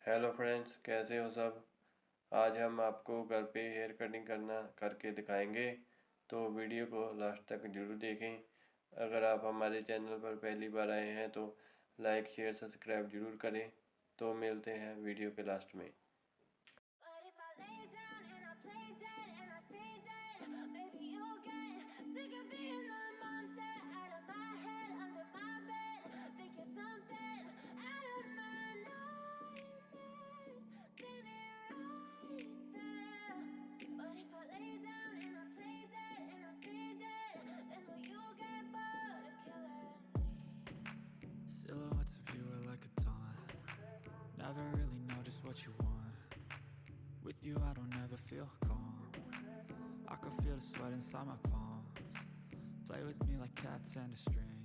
Hello friends, कैसे हो सब। आज हम आपको घर पे हेयर कटिंग करना करके दिखाएंगे, तो वीडियो को लास्ट तक जरूर देखें। अगर आप हमारे चैनल पर पहली बार आए हैं तो लाइक शेयर सब्सक्राइब जरूर करें। तो मिलते हैं वीडियो के लास्ट में। But if I lay down and I play dead and I stay dead, maybe you'll get sick of being the monster out of my head, under my bed. Think you're something out of my nightmares, standing right there. But if I lay down and I play dead and I stay dead, then will you get bored of killing me? Silhouettes of you are like a taunt. Never really know just what you want. With you I don't ever feel calm. I can feel the sweat inside my palms. Play with me like cats and a string.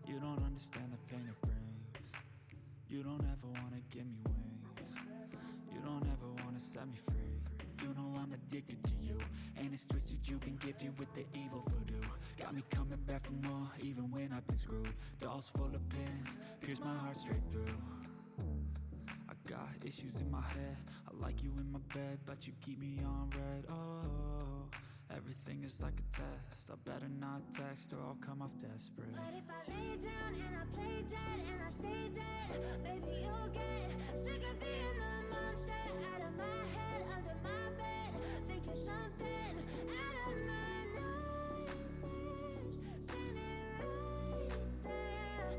You don't understand the pain it brings. You don't ever wanna give me wings. You don't ever wanna set me free. You know I'm addicted to you, and it's twisted, you've been gifted with the evil voodoo. Got me coming back for more, even when I've been screwed. Dolls full of pins, pierce my heart straight through. I got issues in my head, I like you in my bed, but you keep me on red. Oh, everything is like a test, I better not text or I'll come off desperate. But if I lay down and I play dead and I stay dead, baby you'll get sick of being the monster out of my head, under my bed. Think you're something out of my nightmares, standing right there.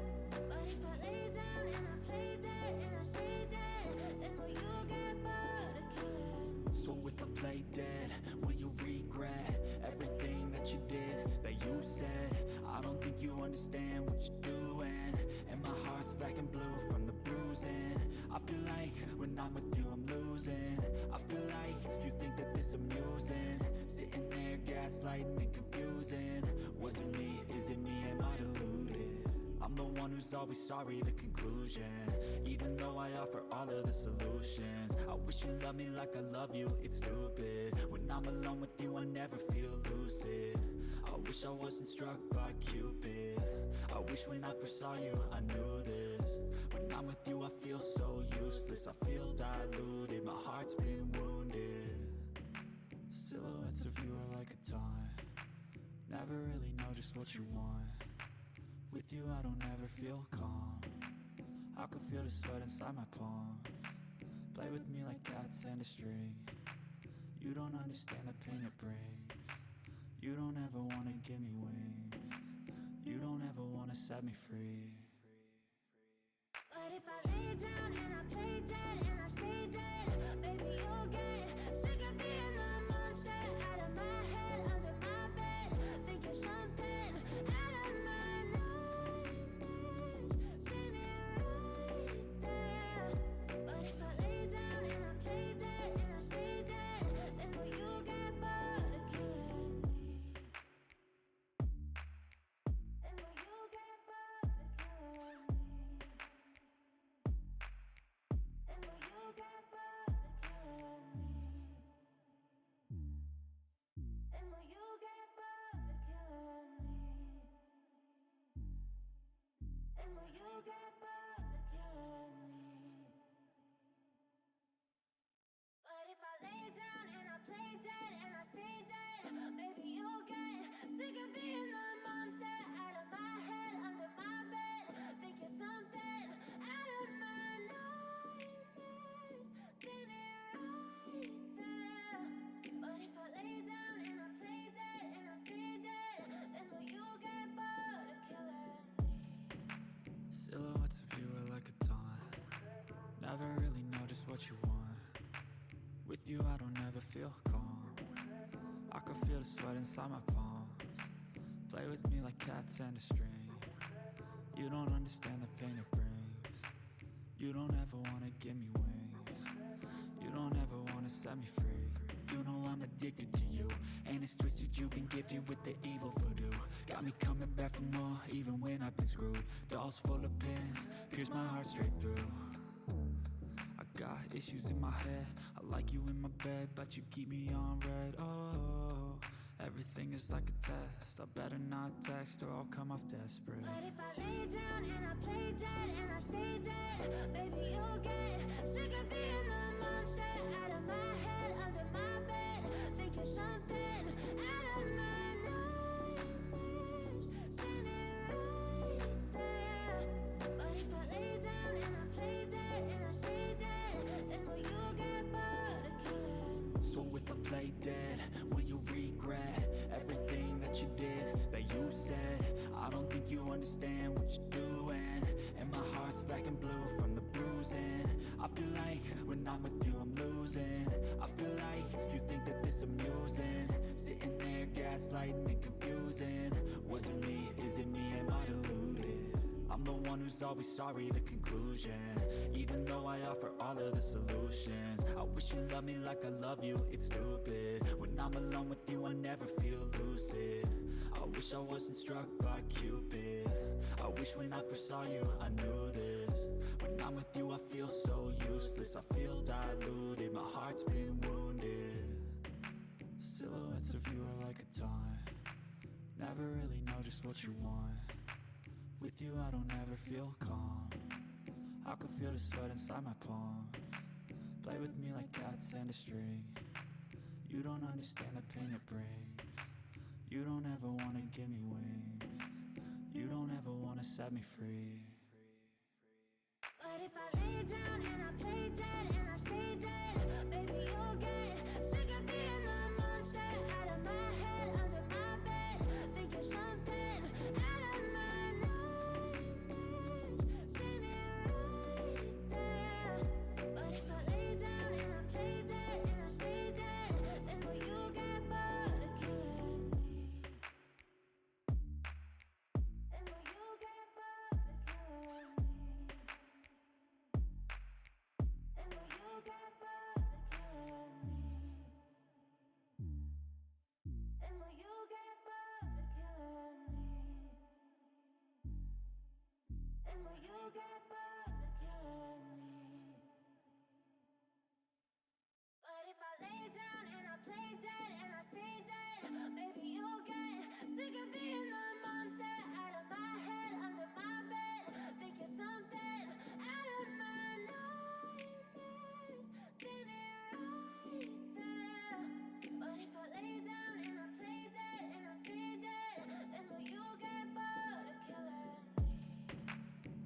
But if I lay down and I play dead and I stay dead, then will you get bored of killing me? So if I play dead, will you regret everything that you did, that you said? I don't think you understand what you're doing, and my heart's black and blue from the bruising. I feel like when I'm with you I'm losing. I feel like you think that this amusing, sitting there gaslighting and confusing. Was it me? Is it me? Am I deluded? I'm the one who's always sorry, the conclusion. Even though I offer all of the solutions, I wish you loved me like I love you, it's stupid. When I'm alone with you I never feel lucid. I wish I wasn't struck by Cupid. I wish when I first saw you I knew this. When I'm with you I feel so useless, I feel diluted, my heart's been wounded. Silhouettes of you are like a taunt. Never really know just what you want. With you I don't ever feel calm. I can feel the sweat inside my palms. Play with me like cats and a string. You don't understand the pain it brings. You don't ever wanna give me wings. You don't ever wanna set me free. But if I lay down and I play dead and I stay dead, baby you'll get sick of being the monster out of my head, under my bed. Think you're something out of my nightmares, standing right there. But if I lay down and I play dead and I stay dead, then will you get bored of killing me? Then will you get bored of killing me? And will you get bored of killing me? And will you get bored of killing me? And will you get bored of killing me? But if I lay down and I play dead and I stay dead, baby you'll get sick of being the monster out of my head, under my bed. Think you're something out of my nightmares, standing right there. But if I lay down and I play dead and I stay dead, then will you get bored of killing me? Silhouettes of you are like a taunt. Never really know just what you want. With you I don't ever feel calm. I can feel the sweat inside my palms. Play with me like cats and a string. You don't understand the pain it brings. You don't ever wanna give me wings. You don't ever wanna set me free. You know I'm addicted to you, and it's twisted, you've been gifted with the evil voodoo. Got me coming back for more, even when I've been screwed. Dolls full of pins, pierce my heart straight through. I got issues in my head, I like you in my bed, but you keep me on red. Oh, everything is like a test, I better not text or I'll come off desperate. But if I lay down and I play dead and I stay dead, baby you'll get sick understand what you're doing, and my heart's black and blue from the bruising. I feel like when I'm with you I'm losing. I feel like you think that this amusing, sitting there gaslighting and confusing. Was it me? Is it me? Am I deluded? I'm the one who's always sorry, the conclusion. Even though I offer all of the solutions, I wish you loved me like I love you, it's stupid. When I'm alone with you I never feel lucid. I wish I wasn't struck by Cupid. I wish when I first saw you I knew this. When I'm with you I feel so useless, I feel diluted, my heart's been wounded. Silhouettes of you are like a taunt, never really know just what you want. With you I don't ever feel calm, I can feel the sweat inside my palms. Play with me like cats and a string. You don't understand the pain it brings. You don't ever wanna give me wings. You don't ever wanna set me free. But if I lay down and I play dead and I stay dead, baby you'll get sick of being the monster out of my head, under my bed. Think you're something out of my nightmares. See me right there. But if I lay down and I play dead and I stay dead, then will you get bored of killing me? Then will you get bored of killing me? And will you get bored of killing me? And will you get bored of killing me? And will you get bored of killing me? But if I lay down and I play dead and I stay dead, baby you'll get sick of being the monster out of my head, under my bed. Think you're something out of my nightmares. See me right there. But if I lay down and I play dead and I stay dead, then will you get bored of killing me?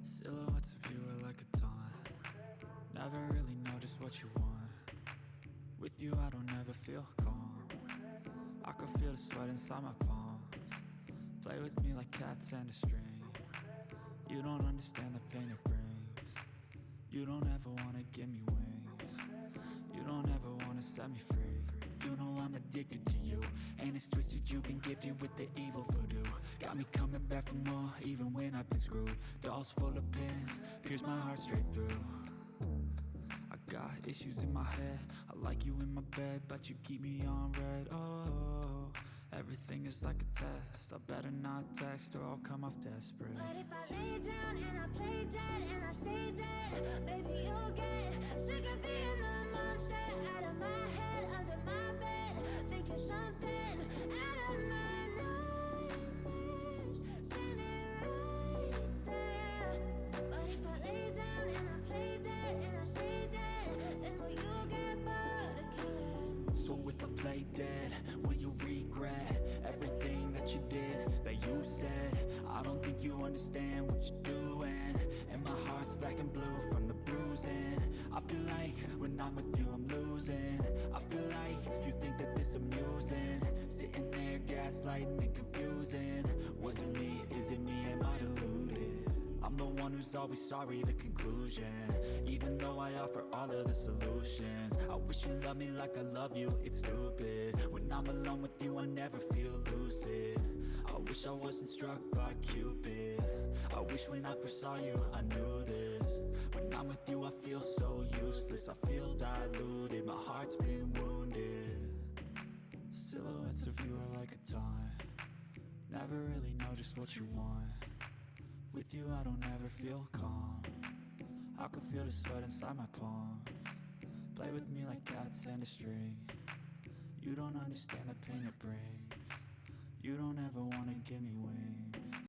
Silhouettes of you are like a taunt, never really know just what you want. With you I don't ever feel calm, I can feel the sweat inside my palms. Play with me like cats and a string. You don't understand the pain it brings. You don't ever wanna give me wings. You don't ever wanna set me free. You know I'm addicted to you, and it's twisted, you've been gifted with the evil voodoo. Got me coming back for more, even when I've been screwed. Dolls full of pins, pierce my heart straight through. I got issues in my head, I like you in my bed, but you keep me on red. Oh, everything is like a test, I better not text or I'll come off desperate. But if I lay down and I play dead and I stay dead, baby you'll get sick of being the monster out of my head, under my bed. Think you're something out of my nightmares. See me right there. But if I lay down and I play dead and I stay dead, then will you get bored of killing me? So if I play dead, will you regret everything that you did, that you said? I don't think you understand what you're doing, and my heart's black and blue from the bruising. I feel like when I'm with you I'm losing. I feel like you think that this amusing, sitting there gaslighting and confusing. Was it me? Is it me? Am I deluded? I'm the one who's always sorry, the conclusion. Even though I offer all of the solutions, I wish you loved me like I love you, it's stupid. When I'm alone with you I never feel lucid. I wish I wasn't struck by Cupid. I wish when I first saw you I knew this. When I'm with you I feel so useless, I feel diluted, my heart's been wounded. Silhouettes of you are like a taunt, never really know just what you want. With you I don't ever feel calm, I can feel the sweat inside my palms. Play with me like cats and a string. You don't understand the pain it brings. You don't ever wanna give me wings.